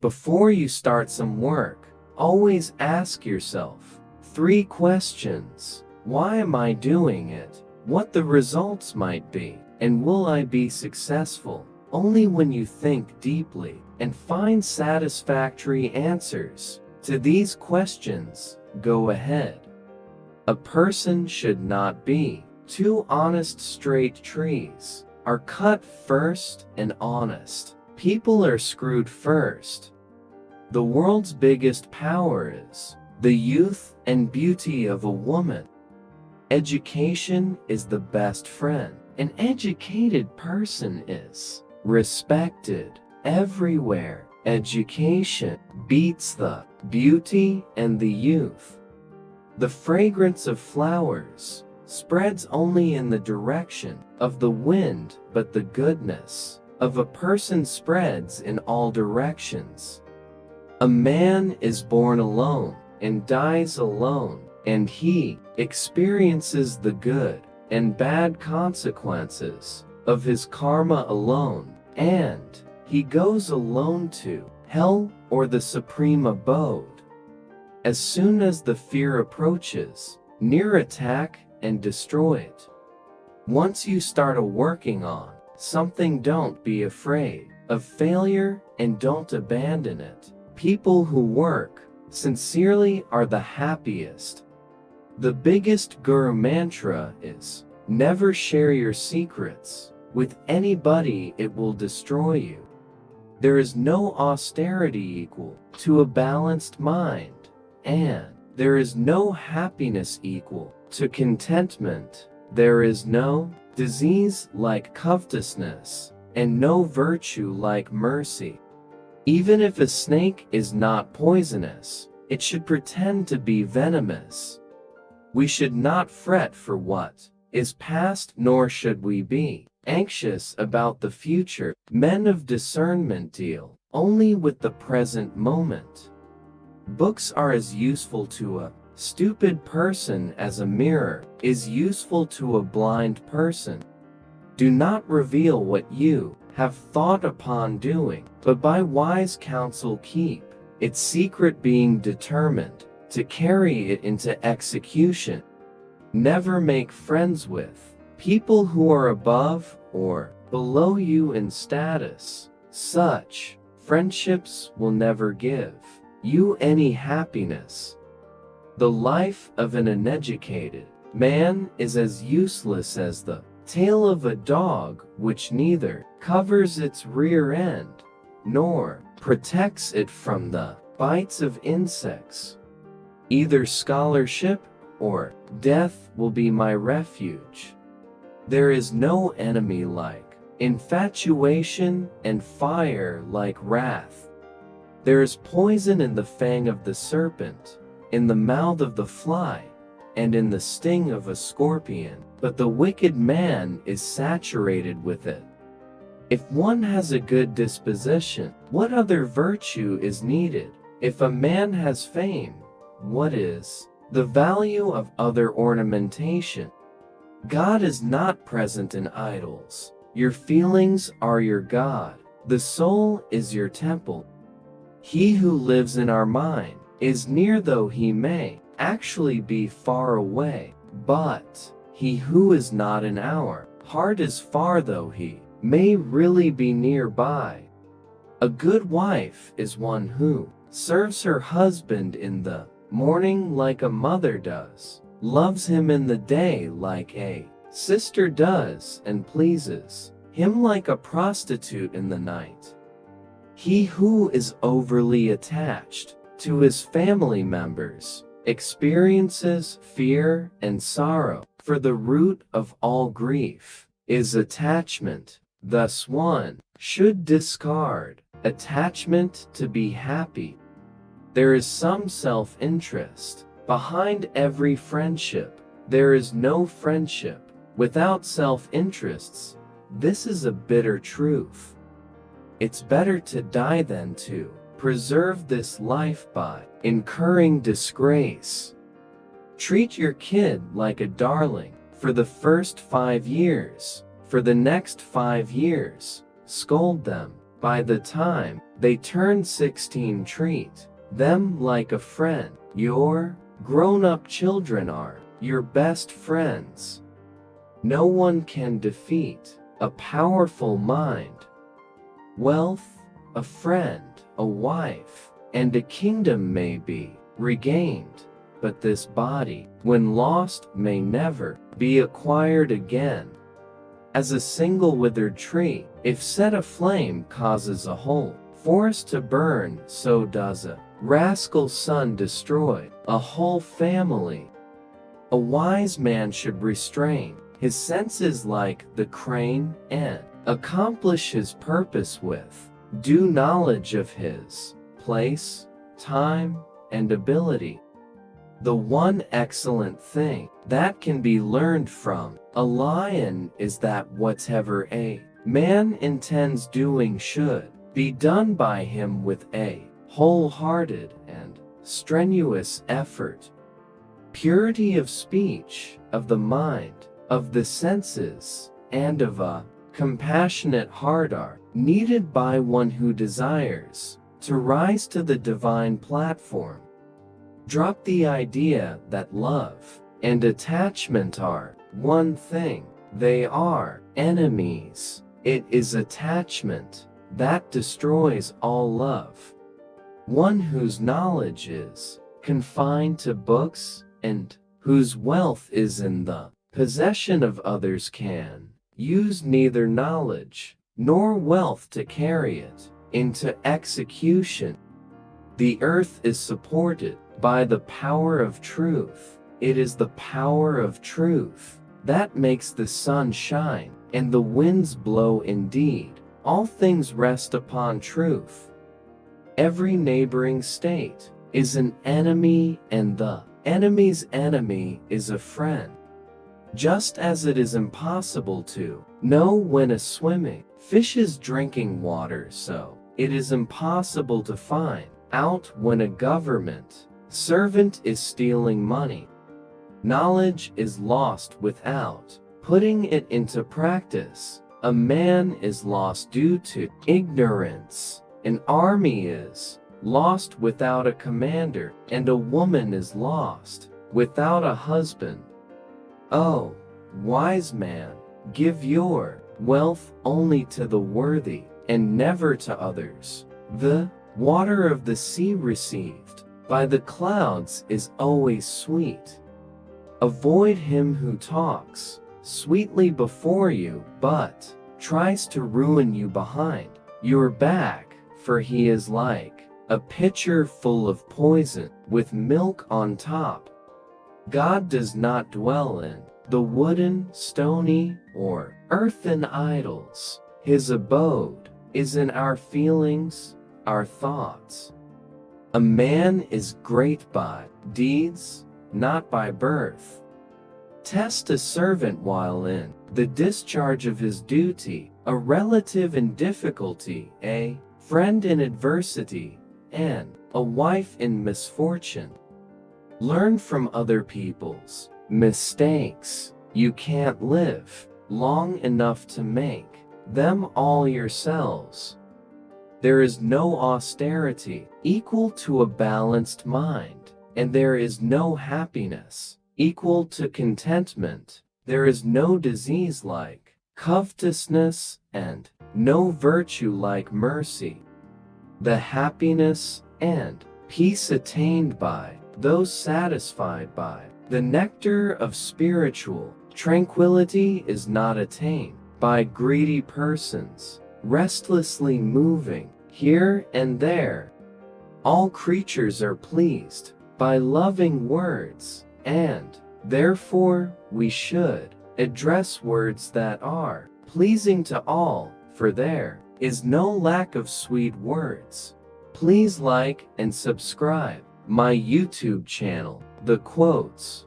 Before you start some work, always ask yourself 3 questions. Why am I doing it? What the results might be? And will I be successful? Only when you think deeply and find satisfactory answers to these questions, go ahead. A person should not be. 2 honest straight trees are cut first and honest. People are screwed first. The world's biggest power is the youth and beauty of a woman. Education is the best friend. An educated person is respected everywhere. Education beats the beauty and the youth. The fragrance of flowers spreads only in the direction of the wind, but the goodness of a person spreads in all directions. A man is born alone and dies alone, and he experiences the good and bad consequences of his karma alone, and he goes alone to hell or the supreme abode. As soon as the fear approaches, near attack and destroy it. Once you start working on something, don't be afraid of failure and don't abandon it. People who work sincerely are the happiest. The biggest guru mantra is, never share your secrets with anybody, it will destroy you. There is no austerity equal to a balanced mind, and there is no happiness equal to contentment. There is no disease like covetousness, and no virtue like mercy. Even if a snake is not poisonous, it should pretend to be venomous. We should not fret for what is past, nor should we be anxious about the future. Men of discernment deal only with the present moment. Books are as useful to a stupid person as a mirror is useful to a blind person. Do not reveal what you have thought upon doing, but by wise counsel keep its secret, being determined to carry it into execution. Never make friends with people who are above or below you in status. Such friendships will never give you any happiness. The life of an uneducated man is as useless as the tail of a dog, which neither covers its rear end nor protects it from the bites of insects. Either scholarship or death will be my refuge. There is no enemy like infatuation, and fire like wrath. There is poison in the fang of the serpent, in the mouth of the fly, and in the sting of a scorpion, but the wicked man is saturated with it. If one has a good disposition, what other virtue is needed? If a man has fame, what is the value of other ornamentation? God is not present in idols. Your feelings are your God. The soul is your temple. He who lives in our mind is near, though he may actually be far away. But he who is not in our heart is far, though he may really be nearby. A good wife is one who serves her husband in the morning like a mother does, loves him in the day like a sister does, and pleases him like a prostitute in the night. He who is overly attached to his family members experiences fear and sorrow, for the root of all grief is attachment. Thus one should discard attachment to be happy. There is some self-interest behind every friendship. There is no friendship without self-interests. This is a bitter truth. It's better to die than to preserve this life by incurring disgrace. Treat your kid like a darling for the first 5 years. For the next 5 years, scold them. By the time They turn 16. Treat them like a friend. Your grown-up children are your best friends. No one can defeat a powerful mind. Wealth, a friend, a wife, and a kingdom may be regained, but this body, when lost, may never be acquired again. As a single withered tree, if set aflame, causes a whole forest to burn, so does a rascal son destroy a whole family. A wise man should restrain his senses like the crane, and accomplish his purpose with due knowledge of his place, time, and ability. The one excellent thing that can be learned from a lion is that whatever a man intends doing should be done by him with a wholehearted and strenuous effort. Purity of speech, of the mind, of the senses, and of a compassionate heart are needed by one who desires to rise to the divine platform. Drop the idea that love and attachment are one thing. They are enemies. It is attachment that destroys all love. One whose knowledge is confined to books and whose wealth is in the possession of others can use neither knowledge nor wealth to carry it into execution. The earth is supported by the power of truth. It is the power of truth that makes the sun shine and the winds blow. Indeed, all things rest upon truth. Every neighboring state is an enemy, and the enemy's enemy is a friend. Just as it is impossible to know when a swimming fish is drinking water, so it is impossible to find out when a government servant is stealing money. Knowledge is lost without putting it into practice. A man is lost due to ignorance. An army is lost without a commander, and a woman is lost without a husband. Oh, wise man, give your wealth only to the worthy, and never to others. The water of the sea received by the clouds is always sweet. Avoid him who talks sweetly before you, but tries to ruin you behind your back, for he is like a pitcher full of poison with milk on top. God does not dwell in the wooden, stony, or earthen idols. His abode is in our feelings, our thoughts. A man is great by deeds, not by birth. Test a servant while in the discharge of his duty, a relative in difficulty, a friend in adversity, and a wife in misfortune. Learn from other people's mistakes. You can't live long enough to make them all yourselves. There is no austerity equal to a balanced mind, and there is no happiness equal to contentment. There is no disease like covetousness, and no virtue like mercy. The happiness and peace attained by those satisfied by the nectar of spiritual tranquility is not attained by greedy persons, restlessly moving here and there. All creatures are pleased by loving words, and therefore we should address words that are pleasing to all, for there is no lack of sweet words. Please like and subscribe my YouTube channel, The Quotes.